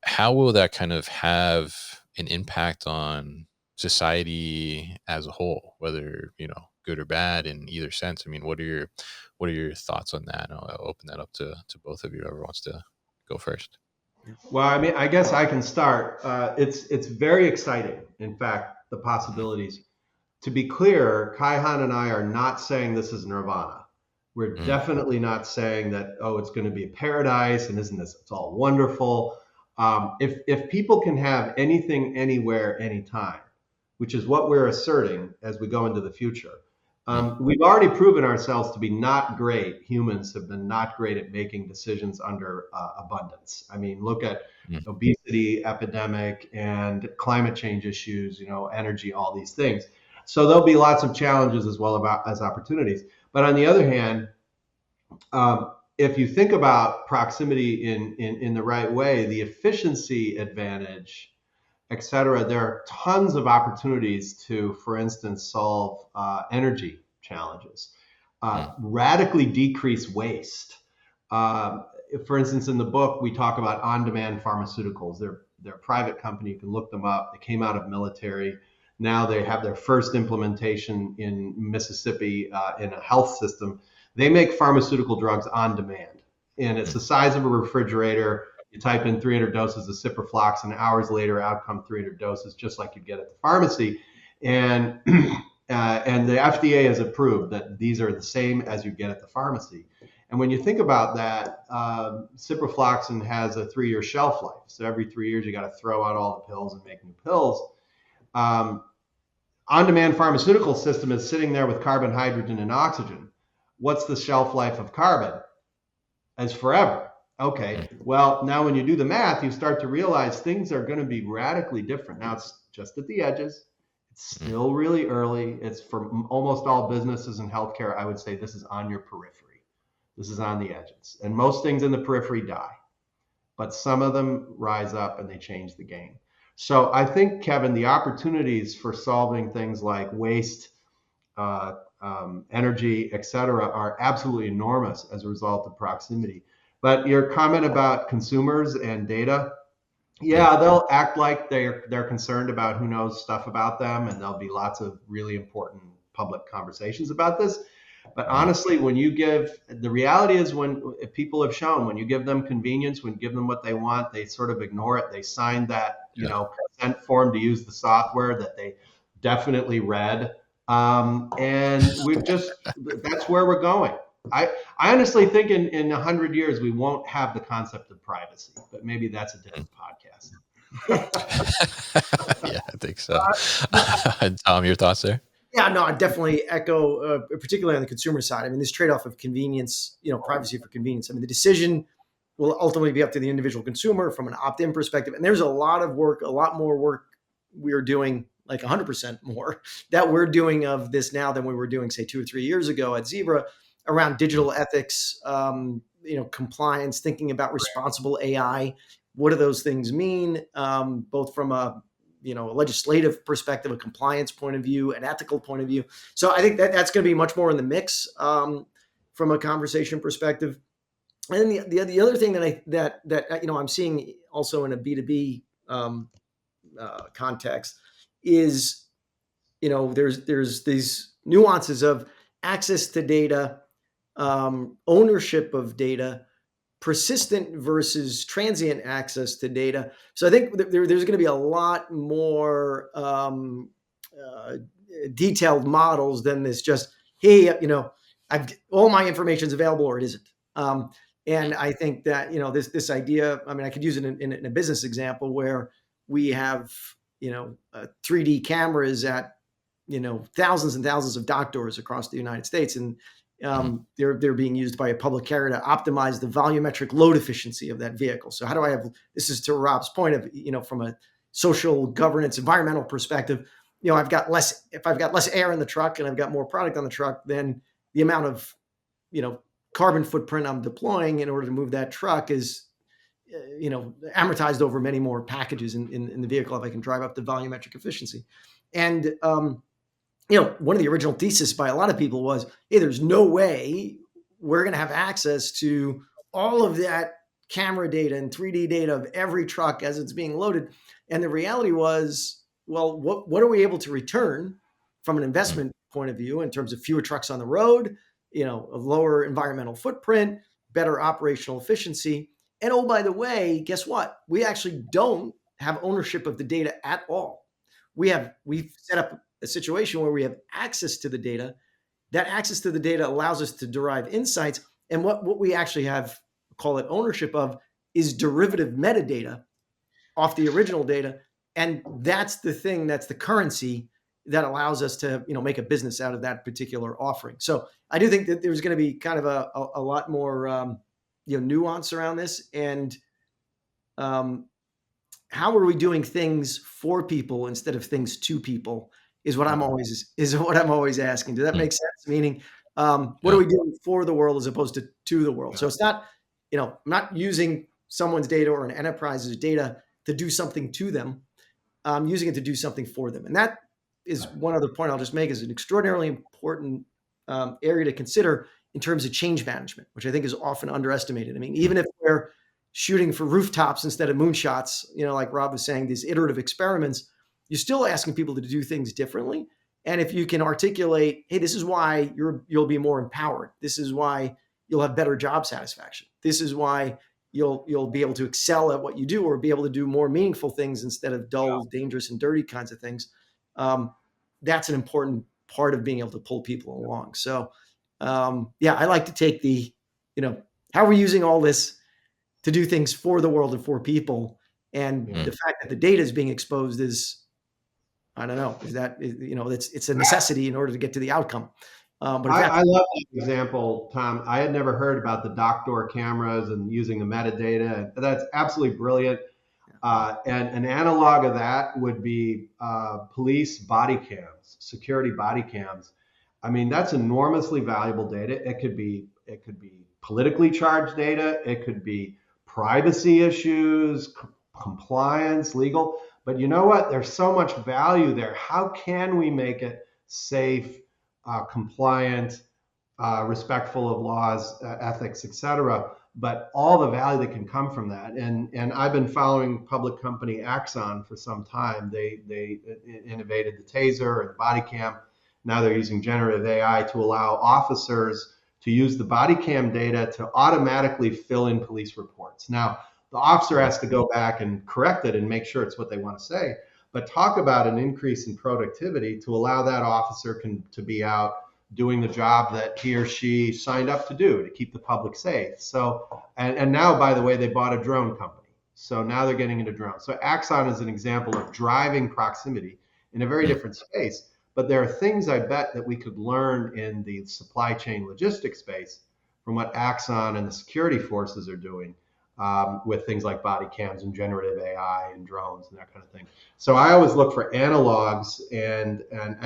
how will that kind of have an impact on society as a whole, whether good or bad in either sense? I mean, what are your thoughts on that? And I'll open that up to both of you, whoever wants to go first. Well, I mean, I guess I can start. It's very exciting. In fact, the possibilities. To be clear, Kai-Han and I are not saying this is nirvana. We're definitely not saying that, oh, it's going to be a paradise and isn't this, it's all wonderful. If people can have anything, anywhere, anytime, which is what we're asserting as we go into the future, we've already proven ourselves to be not great. Humans have been not great at making decisions under abundance. I mean, look at obesity epidemic and climate change issues, energy, all these things. So there'll be lots of challenges as well as opportunities. But on the other hand, if you think about proximity in the right way, the efficiency advantage, et cetera, there are tons of opportunities to, for instance, solve energy challenges, radically decrease waste. For instance, in the book, we talk about on-demand pharmaceuticals. They're a private company. You can look them up. They came out of military. Now they have their first implementation in Mississippi in a health system. They make pharmaceutical drugs on demand. and it's the size of a refrigerator. You type in 300 doses of ciprofloxacin, hours later, out come 300 doses, just like you get at the pharmacy. And and the FDA has approved that these are the same as you get at the pharmacy. And when you think about that, ciprofloxacin has a 3-year shelf life. So every 3 years, you got to throw out all the pills and make new pills. On-demand pharmaceutical system is sitting there with carbon, hydrogen, and oxygen. What's the shelf life of carbon? As forever. Okay, well, now when you do the math, you start to realize things are going to be radically different. Now it's just at the edges. It's still really early. It's for almost all businesses in healthcare. I would say this is on your periphery. This is on the edges. And most things in the periphery die, but some of them rise up and they change the game. So I think, Kevin, the opportunities for solving things like waste, energy, et cetera, are absolutely enormous as a result of proximity. But your comment about consumers and data, yeah, they'll act like they're concerned about who knows stuff about them, and there'll be lots of really important public conversations about this. But honestly, when you give, the reality is if people have shown, when you give them convenience, when you give them what they want, they sort of ignore it. They sign that, consent form to use the software that they definitely read. And that's where we're going. I honestly think in 100 years, we won't have the concept of privacy, but maybe that's a different podcast. Yeah, I think so. Tom, your thoughts there? Yeah, no, I definitely echo, particularly on the consumer side. I mean, this trade-off of convenience, privacy for convenience. I mean, the decision will ultimately be up to the individual consumer from an opt-in perspective. And there's a lot of work, a lot more work we're doing, like 100% more that we're doing of this now than we were doing, say, 2 or 3 years ago at Zebra around digital ethics, compliance, thinking about responsible AI. What do those things mean, both from a legislative perspective, a compliance point of view, an ethical point of view. So I think that's going to be much more in the mix from a conversation perspective. And the other thing that I'm seeing also in a B2B context is, there's these nuances of access to data, ownership of data, persistent versus transient access to data. So I think there's going to be a lot more detailed models than this just, hey, all my information is available or it isn't. And I think that, this idea, I mean, I could use it in a business example where we have, 3D cameras at, thousands and thousands of dock doors across the United States. And they're being used by a public carrier to optimize the volumetric load efficiency of that vehicle. So how do I have, this is to Rob's point of, from a social governance, environmental perspective, if I've got less air in the truck and I've got more product on the truck, then the amount of, carbon footprint I'm deploying in order to move that truck is, amortized over many more packages in the vehicle if I can drive up the volumetric efficiency. And, one of the original thesis by a lot of people was, hey, there's no way we're going to have access to all of that camera data and 3D data of every truck as it's being loaded. And the reality was, well, what are we able to return from an investment point of view in terms of fewer trucks on the road, a lower environmental footprint, better operational efficiency. And oh, by the way, guess what? We actually don't have ownership of the data at all. We've set up a situation where we have access to the data. That access to the data allows us to derive insights. And what we actually have, call it ownership of, is derivative metadata off the original data. And that's the thing, that's the currency that allows us to, make a business out of that particular offering. So I do think that there's going to be kind of a lot more, nuance around this. And how are we doing things for people instead of things to people is what I'm always asking. Does that make sense? Meaning, what are we doing for the world as opposed to the world? So it's not, I'm not using someone's data or an enterprise's data to do something to them. I'm using it to do something for them. And that is one other point I'll just make, is an extraordinarily important area to consider in terms of change management, which I think is often underestimated. I mean, even if we're shooting for rooftops instead of moonshots, like Rob was saying, these iterative experiments, you're still asking people to do things differently. And if you can articulate, hey, this is why you'll be more empowered. This is why you'll have better job satisfaction. This is why you'll be able to excel at what you do, or be able to do more meaningful things instead of dull, dangerous, and dirty kinds of things. That's an important part of being able to pull people along. So, I like to take how we're using all this to do things for the world and for people. And Mm. the fact that the data is being exposed is, I don't know, it's a necessity in order to get to the outcome. But if that's I love that example, Tom. I had never heard about the dock door cameras and using the metadata. That's absolutely brilliant. And an analog of that would be police body cams, security body cams. I mean, that's enormously valuable data. It could be politically charged data. It could be privacy issues, compliance, legal. But you know what? There's so much value there. How can we make it safe, compliant, respectful of laws, ethics, etc. But all the value that can come from that, and I've been following public company Axon for some time. They innovated the taser and the body cam. Now they're using generative AI to allow officers to use the body cam data to automatically fill in police reports. Now the officer has to go back and correct it and make sure it's what they want to say. But talk about an increase in productivity to allow that officer to be out doing the job that he or she signed up to do to keep the public safe. So, and now, by the way, they bought a drone company. So now they're getting into drones. So Axon is an example of driving proximity in a very Mm. different space. But there are things I bet that we could learn in the supply chain logistics space from what Axon and the security forces are doing with things like body cams and generative AI and drones and that kind of thing. So I always look for analogs and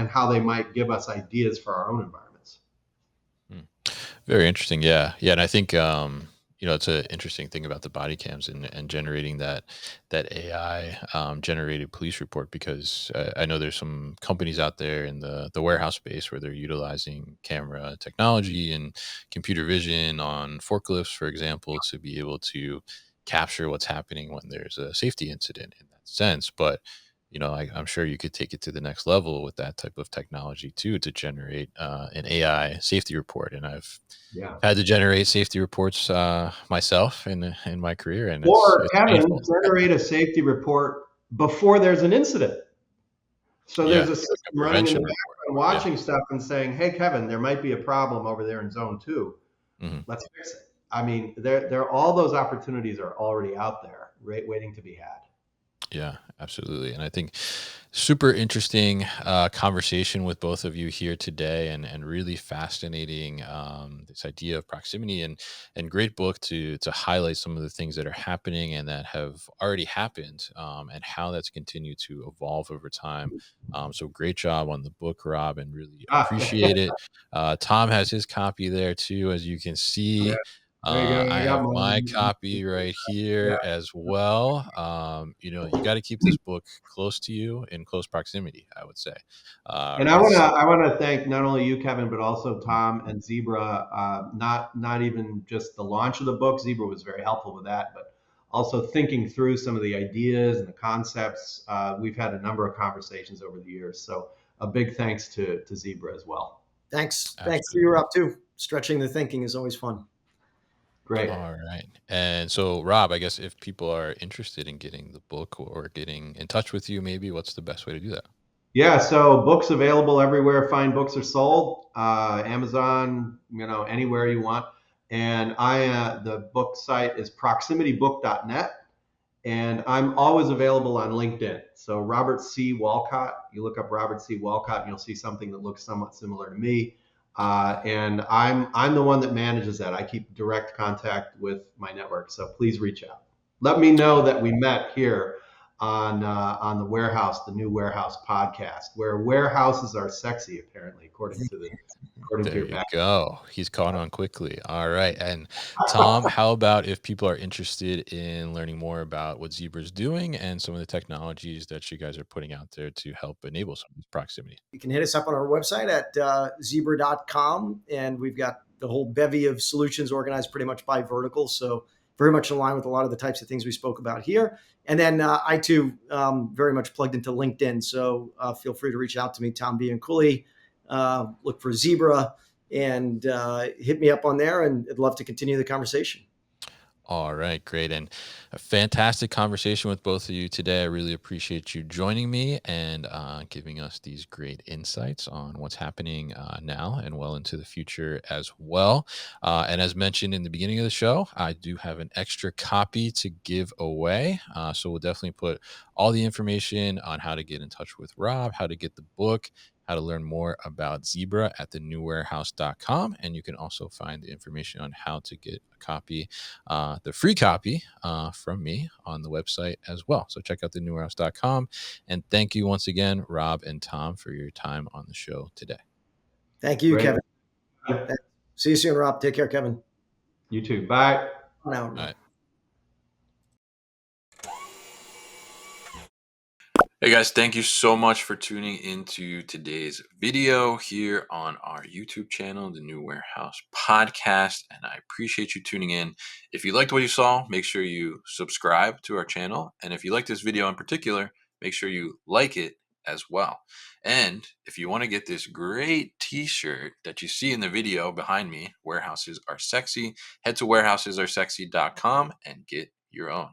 how they might give us ideas for our own environments. Mm. Very interesting. Yeah. Yeah. And I think, it's an interesting thing about the body cams and generating that AI generated police report, because I know there's some companies out there in the warehouse space where they're utilizing camera technology and computer vision on forklifts, for example, to be able to capture what's happening when there's a safety incident in that sense. But I'm sure you could take it to the next level with that type of technology too, to generate an AI safety report. And I've Yeah. had to generate safety reports myself in my career, and Or it's Kevin, painful. generate a safety report before there's an incident. So Yeah, there's a like a system running in the prevention report. background Yeah. watching stuff and saying, hey, Kevin, there might be a problem over there in zone 2. Mhm. Let's fix it. I mean, all those opportunities are already out there, right, waiting to be had. Yeah, absolutely. And I think super interesting conversation with both of you here today, and really fascinating, this idea of proximity, and great book to highlight some of the things that are happening and that have already happened, and how that's continued to evolve over time. So great job on the book, Rob, and really Ah, appreciate it. Tom has his copy there too, as you can yeah, see. there you go. I I have got my mine. copy right Yeah. here as well. You got to keep this book close to you, in close proximity, I would say. And It's I wanna thank not only you, Kevin, but also Tom and Zebra. Not even just the launch of the book. Zebra was very helpful with that, but also thinking through some of the ideas and the concepts. We've had a number of conversations over the years. So a big thanks to Zebra as well. Thanks to you, absolutely. Rob, too. Stretching the thinking is always fun. Great. All right. And so, Rob, I guess if people are interested in getting the book or getting in touch with you, maybe what's the best way to do that? Yeah, so books available everywhere fine books are sold. Amazon, anywhere you want. And the book site is proximitybook.net. And I'm always available on LinkedIn. So Robert C. Wolcott, you look up Robert C. Wolcott, and you'll see something that looks somewhat similar to me. And I'm the one that manages that. I keep direct contact with my network. So please reach out. Let me know that we met here on the new Warehouse podcast, where warehouses are sexy, apparently, according to There your you back. go. He's caught on quickly. All right. And Tom, how about if people are interested in learning more about what Zebra's doing and some of the technologies that you guys are putting out there to help enable some of this proximity? You can hit us up on our website at zebra.com, and we've got the whole bevy of solutions organized pretty much by vertical. So very much in line with a lot of the types of things we spoke about here. And then I too very much plugged into LinkedIn. So feel free to reach out to me, Tom Bianculli. Look for Zebra. and hit me up on there, and I'd love to continue the conversation. All right, great. And a fantastic conversation with both of you today. I really appreciate you joining me and giving us these great insights on what's happening now and well into the future as well. And as mentioned in the beginning of the show, I do have an extra copy to give away. So we'll definitely put all the information on how to get in touch with Rob, how to get the book, how to learn more about Zebra at thenewwarehouse.com. And you can also find the information on how to get a copy, the free copy from me on the website as well. So check out thenewwarehouse.com. And thank you once again, Rob and Tom, for your time on the show today. Thank you, Great. Kevin. See you soon, Rob. Take care, Kevin. You too. Bye. Now. All right. Hey guys, thank you so much for tuning into today's video here on our YouTube channel, The New Warehouse Podcast, and I appreciate you tuning in. If you liked what you saw, make sure you subscribe to our channel, and if you like this video in particular, make sure you like it as well. And if you want to get this great t-shirt that you see in the video behind me, Warehouses Are Sexy, head to warehousesAreSexy.com and get your own.